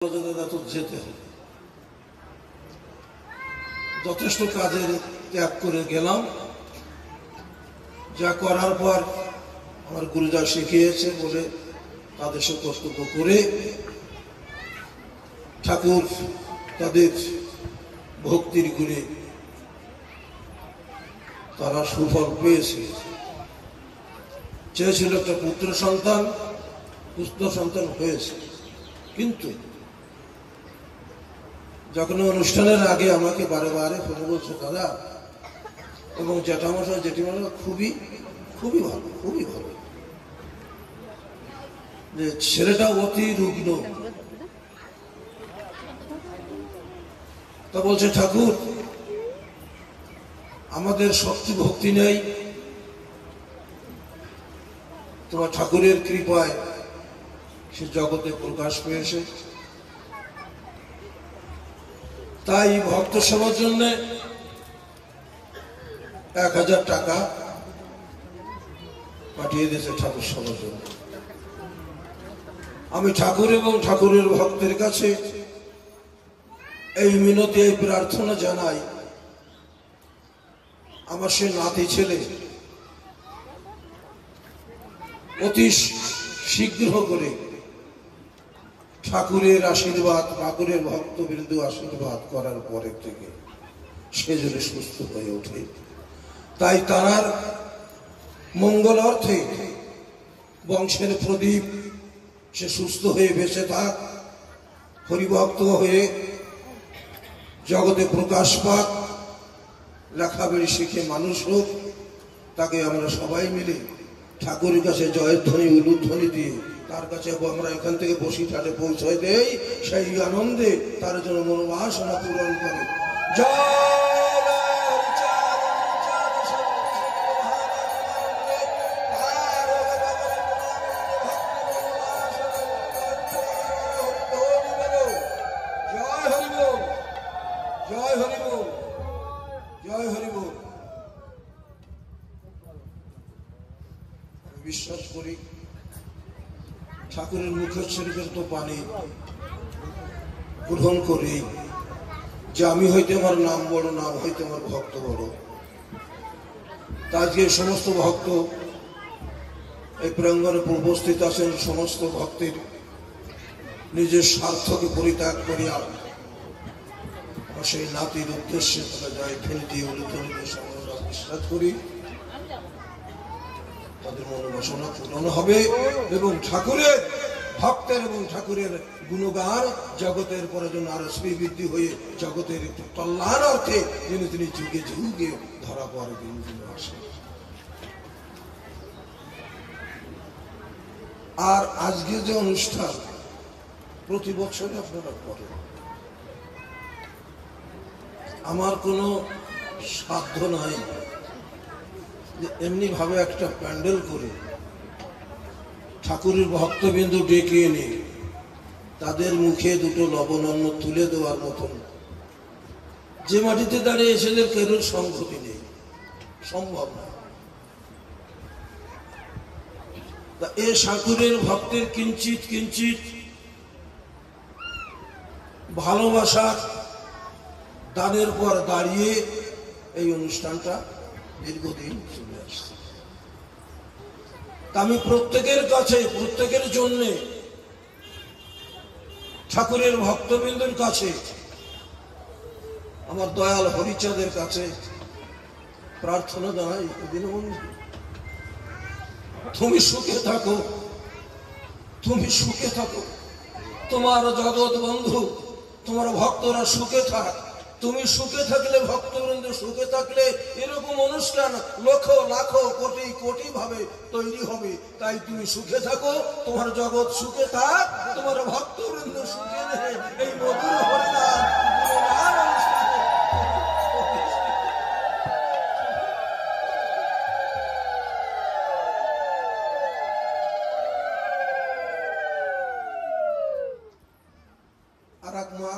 যেতে হবে, যথেষ্ট কাজের ত্যাগ করে গেলাম। যা করার পর আমার গুরুজা শিখিয়েছে বলে তাদের সে কর্তব্য করে ঠাকুর তাদের ভক্তির গুণে তারা সুফল পেয়েছে। চেয়েছিল একটা পুত্র সন্তান হয়েছে, কিন্তু যখন অনুষ্ঠানের আগে আমাকে বারে বারে ফোনে বলছে, দাদা এবং জ্যাঠামশাই জেঠিমশাই খুবই ভালো, যে ছেলেটা অতি রুগ্ন। তা বলছে, ঠাকুর আমাদের শক্তি ভক্তি নেই, তোমার ঠাকুরের কৃপায় সে জগতে প্রকাশ পেয়েছে। তাই ভক্ত সেবার জন্য 1000 টাকা পাঠিয়ে দিয়েছে ঠাকুর সেবার জন্য। আমি ঠাকুর এবং ঠাকুরের ভক্তের কাছে এই মিনতি, এই প্রার্থনা জানাই, আমার সে নাতি ছেলে অতি শীঘ্র করে ঠাকুরের আশীর্বাদ, ঠাকুরের ভক্তবৃন্দ আশীর্বাদ করার পরের থেকে সে যেন সুস্থ হয়ে ওঠে। তাই তার মঙ্গল অর্থে বংশের প্রদীপ সে সুস্থ হয়ে বেঁচে থাক, হরিভক্ত হয়ে জগতে প্রকাশ পাক, লেখাপড়ি শিখে মানুষ হোক। তাকে আমরা সবাই মিলে ঠাকুরের কাছে জয়ের ধ্বনি, উলুধ্বনি দিয়ে তার কাছে আমরা এখান থেকে বসিরহাটে পৌঁছায় দেই, সেই আনন্দে তার জন্য মনোবাসনা পূরণ করে। বিশ্বাস করি ঠাকুরের মুখের শরীরের তো পানি গ্রহণ করি, যে আমি হইতে আমার নাম বড়, নাম হইতে আমার ভক্ত বড়। তা আজকে সমস্ত ভক্ত এই প্রাঙ্গণে উপস্থিত আছেন, সমস্ত ভক্তের নিজের স্বার্থকে পরিত্যাগ করিয়া সেই নাতির উদ্দেশ্যে তারা যায় ধ্বনি দিয়ে উলুধ্বনি দিয়ে বিশ্বাস করি তাদের মনোবাসনা পূরণ হবে এবং ঠাকুরের ভক্তের এবং ঠাকুরের গুণগান জগতের পরে যেন আরো শ্রীবৃদ্ধি হয়ে জগতের একটু কল্যাণ অর্থে যেন তিনি যুগে যুগে ধরা পড়ে দিন আসে। আর আজকে যে অনুষ্ঠান প্রতি বছর আপনারা করেন, আমার কোনো সাধ্য নাই যে এমনি ভাবে একটা প্যান্ডেল করে ঠাকুরের ভক্তবিন্দু ডেকে এনে তাদের মুখে দুটো লবণ অন্ন তুলে দেওয়ার মতন যে মাটিতে দাঁড়িয়ে এসেদের কেরুর সংহতি নেই, সম্ভব না। এ ঠাকুরের ভক্তের কিঞ্চিত কিঞ্চিত ভালোবাসার দানের পর দাঁড়িয়ে এই অনুষ্ঠানটা দীর্ঘদিন চলে আসছে। আমি প্রত্যেকের কাছে, প্রত্যেকের জন্য ঠাকুরের ভক্তবৃন্দের কাছে, আমার দয়াল হরিচাঁদের কাছে প্রার্থনা জানাই, দীনবন্ধু তুমি সুখে থাকো, তুমি সুখে থাকো, তোমার জগৎ বন্ধু, তোমার ভক্তরা সুখে থাক। তুমি সুখে থাকলে, ভক্তবৃন্দ সুখে থাকলে এরকম অনুষ্ঠান লক্ষ লাখ কোটি কোটি ভাবে তৈরি হবে। তাই তুমি সুখে থাকো, তোমার জগৎ সুখে থাক, তোমার ভক্তবৃন্দ সুখে নেই। এই মধুর হরিনাম আর এক মা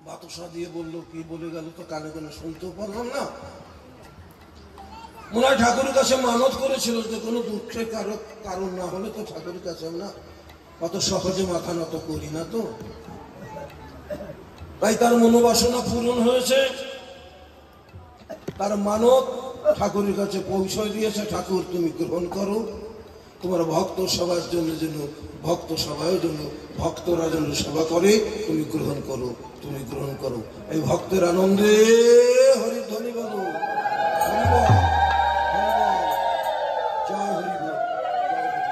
বাতাসা দিয়ে বললো, কি বলে গেল তো কানে কানে শুনতেও পারলাম না। মনে হয় ঠাকুরের কাছে মানত করেছিল যে কোনো দুঃখের কারণ না হলে তো ঠাকুরের কাছে না অত সহজে মাথা নত করি না তো। তাই তার মনোবাসনা পূরণ হয়েছে, তার মানত ঠাকুরের কাছে পৌঁছয় দিয়েছে। ঠাকুর তুমি গ্রহণ করো, তোমার ভক্ত সবার জন্য যেন ভক্ত সবাইয়ের জন্য ভক্তরা যেন সেবা করে, তুমি গ্রহণ করো, তুমি গ্রহণ করো। এই ভক্তের আনন্দে হরিধ্বনি বলো, হরিবল, হরিবল, জয় হরিবল, জয় হরিবল।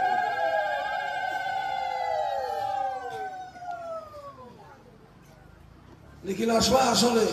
নিখিল আসবা আসলে